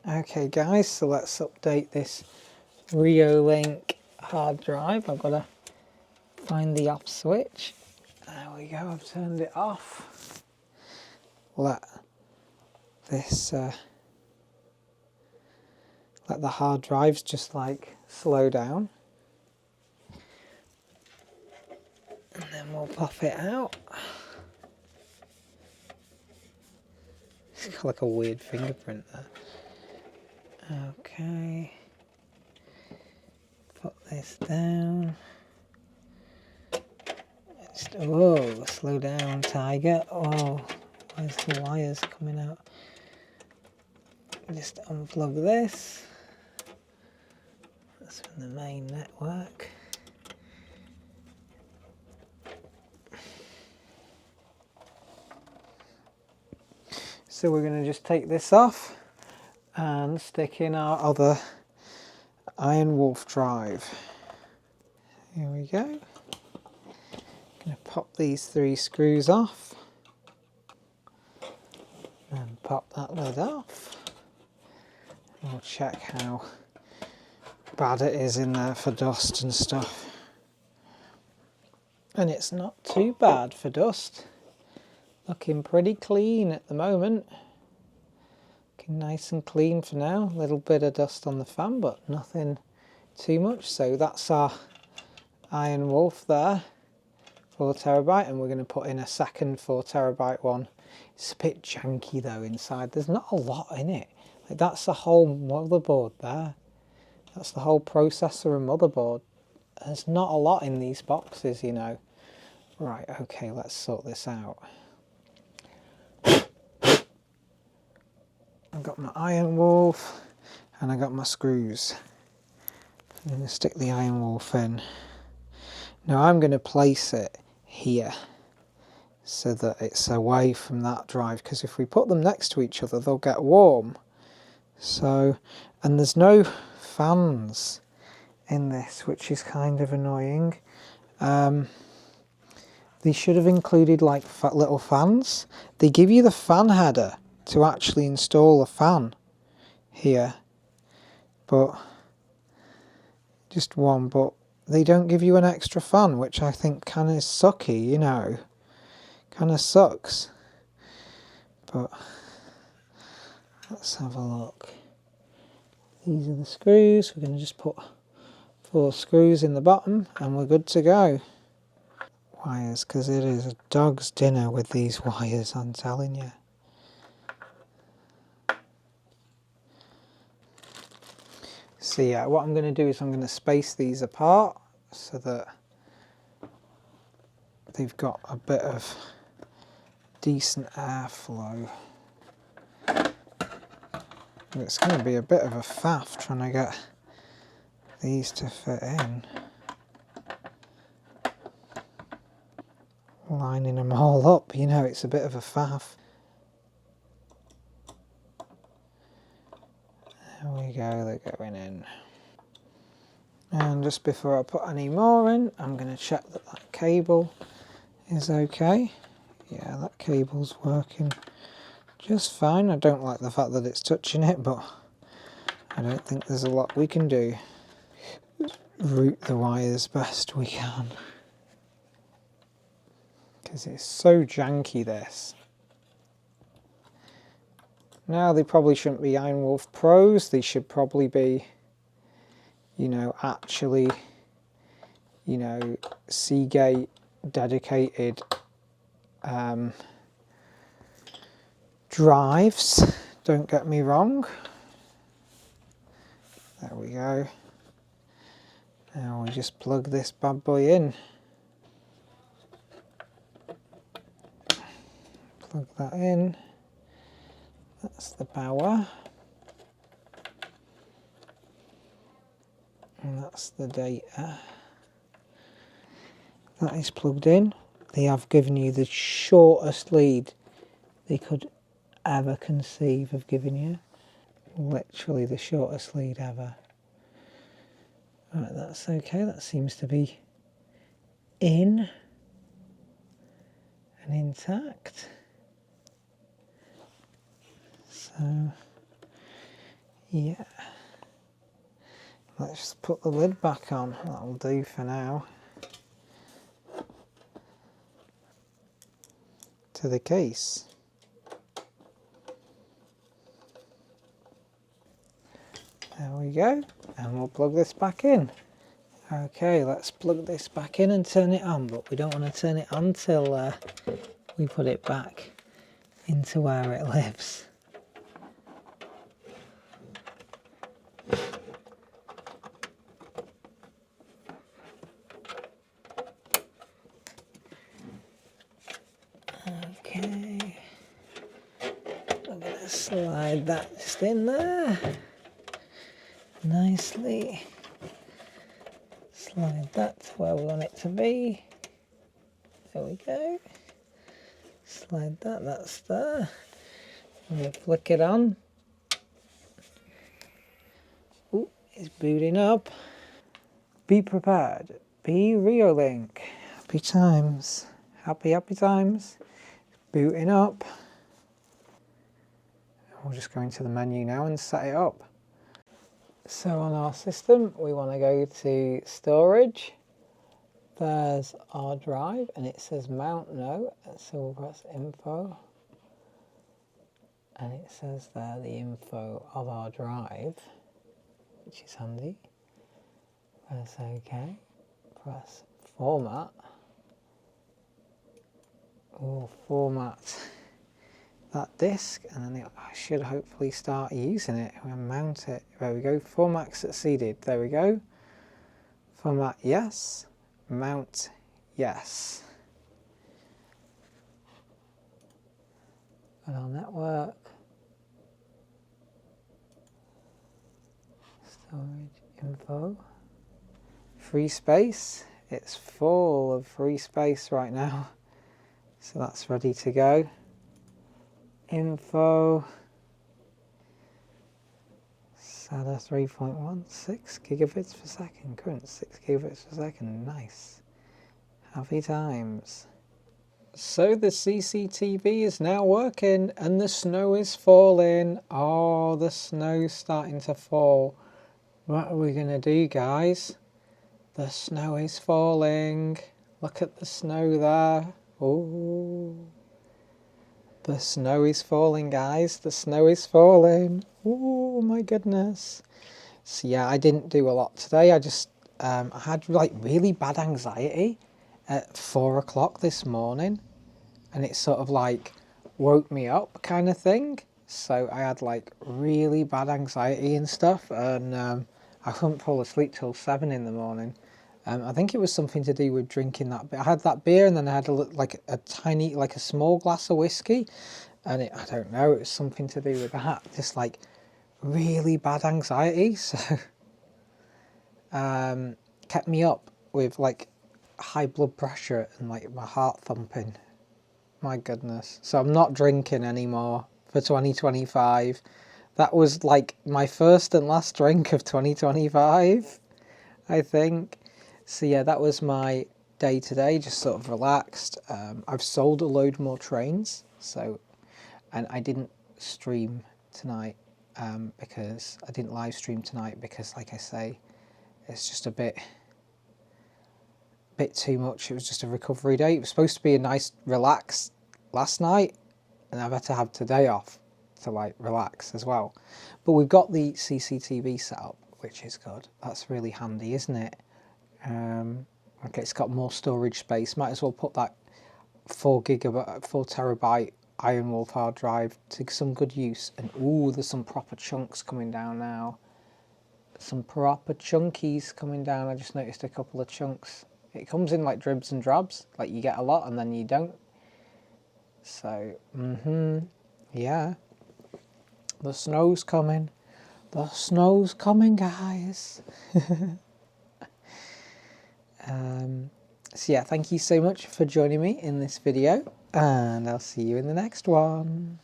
Okay guys, so let's update this Reolink hard drive. I've got to find the off switch. There we go, I've turned it off. Let this let the hard drives just like slow down, and then we'll pop it out. It's got like a weird fingerprint there. Okay, put this down. Oh, slow down, Tiger. Oh, where's the wires coming out? Just unplug this. That's from the main network. So we're going to just take this off and stick in our other Iron Wolf drive. Here we go. Going to pop these 3 screws off and pop that lid off. We'll check how bad it is in there for dust and stuff. And it's not too bad for dust. Looking pretty clean at the moment. Looking nice and clean for now. A little bit of dust on the fan, but nothing too much. So that's our Iron Wolf there, 4 TB, and we're going to put in a second 4 TB one. It's a bit janky though inside. There's not a lot in it. Like, that's the whole motherboard there. That's the whole processor and motherboard. There's not a lot in these boxes, you know. Right, okay, let's sort this out. I've got my Iron Wolf and I got my screws. I'm going to stick the Iron Wolf in. Now I'm going to place it here so that it's away from that drive, because if we put them next to each other they'll get warm. So, and there's no fans in this, which is kind of annoying. They should have included like little fans. They give you the fan header to actually install a fan here, but just one, but they don't give you an extra fan, which I think kind of sucky, you know, kind of sucks. But let's have a look. These are the screws. We're going to just put 4 screws in the bottom and we're good to go. Wires, because it is a dog's dinner with these wires, I'm telling you. So yeah, what I'm going to do is I'm going to space these apart so that they've got a bit of decent airflow. It's going to be a bit of a faff trying to get these to fit in. Lining them all up, you know, it's a bit of a faff. There we go, they're going in. And just before I put any more in, I'm going to check that that cable is okay. Yeah, that cable's working just fine. I don't like the fact that it's touching it, but I don't think there's a lot we can do. Route the wires best we can, because it's so janky, this. Now, they probably shouldn't be Iron Wolf Pros. They should probably be, you know, actually, you know, Seagate dedicated drives. Don't get me wrong. There we go. Now we just plug this bad boy in. Plug that in. That's the power. And that's the data. That is plugged in. They have given you the shortest lead they could ever conceive of giving you. Literally the shortest lead ever. Right, that's okay. That seems to be in and intact. So Yeah. Let's just put the lid back on. That'll do for now. To the case. There we go. And we'll plug this back in. Okay, let's plug this back in and turn it on, but we don't want to turn it on till we put it back into where it lives. Okay, I'm going to slide that just in there nicely. Slide that to where we want it to be. There we go. Slide that, that's there. And we'll flick it on. Ooh, it's booting up. Be prepared. Be Reolink. Happy times. Happy times. Booting up. We'll just go into the menu now and set it up. So on our system, we want to go to storage. There's our drive and it says mount no, so we'll press info. And it says there the info of our drive, which is handy. Press OK. Press format. We'll format that disk and then I should hopefully start using it. We'll mount it. There we go. Format succeeded. There we go. Format yes. Mount yes. And our network. Storage info. Free space. It's full of free space right now. So that's ready to go. Info. SATA 3.16 gigabits per second. Current 6 gigabits per second. Nice. Happy times. So the CCTV is now working and the snow is falling. Oh, the snow's starting to fall. What are we going to do, guys? The snow is falling. Look at the snow there. Oh. The snow is falling, guys. The snow is falling. Oh my goodness. So yeah, I didn't do a lot today. I just I had like really bad anxiety at 4 o'clock this morning, and it sort of like woke me up kind of thing. So I had like really bad anxiety and stuff, and I couldn't fall asleep till 7 in the morning. I think it was something to do with drinking that beer. I had that beer and then I had like a small glass of whiskey, and I don't know, it was something to do with that. Just like really bad anxiety, so kept me up with like high blood pressure and like my heart thumping. My goodness. So I'm not drinking anymore for 2025. That was like my first and last drink of 2025, I think. So yeah, that was my day today, just sort of relaxed. I've sold a load more trains, so, and I didn't stream tonight because I didn't live stream tonight because, like I say, it's just a bit too much. It was just a recovery day. It was supposed to be a nice relax last night, and I've had to have today off to like relax as well. But we've got the CCTV set up, which is good. That's really handy, isn't it? Okay, it's got more storage space. Might as well put that 4 terabyte Iron Wolf hard drive to some good use. And ooh, there's some proper chunks coming down now. Some proper chunkies coming down. I just noticed a couple of chunks. It comes in like dribs and drabs. Like you get a lot and then you don't. So, yeah. The snow's coming. The snow's coming, guys. So yeah, thank you so much for joining me in this video, and I'll see you in the next one.